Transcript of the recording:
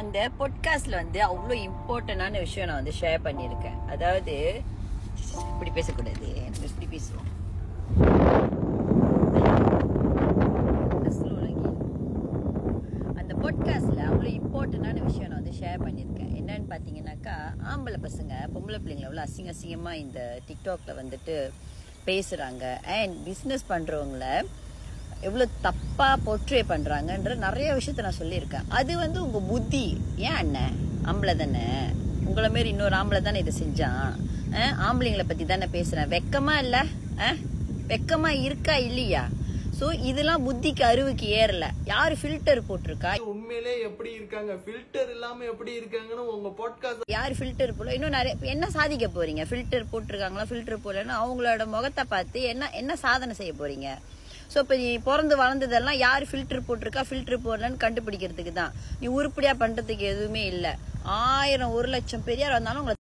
அந்த பாட்காஸ்ட்ல வந்து அவ்வளோ இம்பார்ட்டன்டான விஷயம் நான் வந்து ஷேர் பண்ணியிருக்கேன். அதாவது இப்படி பேசக்கூடாது, நம்ம இப்படி பேசுவோம். அந்த பாட்காஸ்ட்ல அவ்வளோ இம்பார்ட்டன்டான விஷயம் நான் வந்து ஷேர் பண்ணியிருக்கேன். என்னன்னு பார்த்தீங்கன்னாக்கா, ஆம்பளை பசங்க பொம்பளை பிள்ளைங்களை எவ்வளோ அசிங்கமா இந்த டிக்டாக்ல வந்துட்டு பேசுறாங்க, அண்ட் பிஸ்னஸ் பண்றவங்கள எவ்வளோ தப்பா போர்ட்ரே பண்றாங்கன்ற நிறைய விஷயத்த நான் சொல்லியிருக்கேன். அது வந்து உங்க புத்தி. ஏன் அண்ணன் ஆம்பளை தானே, உங்களை மாரி இன்னொரு ஆம்பளை தானே இதை செஞ்சான், ஆம்பளைங்களை பத்தி தானே பேசுறேன், வெக்கமா இல்ல? வெக்கமா இருக்கா இல்லையா? சோ இதெல்லாம் புத்திக்கு அறிவுக்கு ஏறல. யாரு ஃபில்டர் போட்டிருக்கா? உண்மையிலே எப்படி இருக்காங்க, ஃபில்டர் இல்லாம எப்படி இருக்காங்கன்னு உங்க பாட்காஸ்ட் யாரு ஃபில்டர் போடல? இன்னும் நிறைய என்ன சாதிக்க போறீங்க? ஃபில்டர் போட்டிருக்காங்களா, ஃபில்டர் போடலன்னா அவங்களோட முகத்தை பார்த்து என்ன சாதனை செய்ய போறீங்க? சோ இப்ப நீ பிறந்து வளர்ந்ததெல்லாம் யாரு ஃபில்டர் போட்டிருக்கா, ஃபில்டர் போடலன்னு கண்டுபிடிக்கிறதுக்கு தான். நீ உருப்படியா பண்றதுக்கு எதுவுமே இல்ல. 1000 1 லட்சம் பெரியார் வந்தாலும்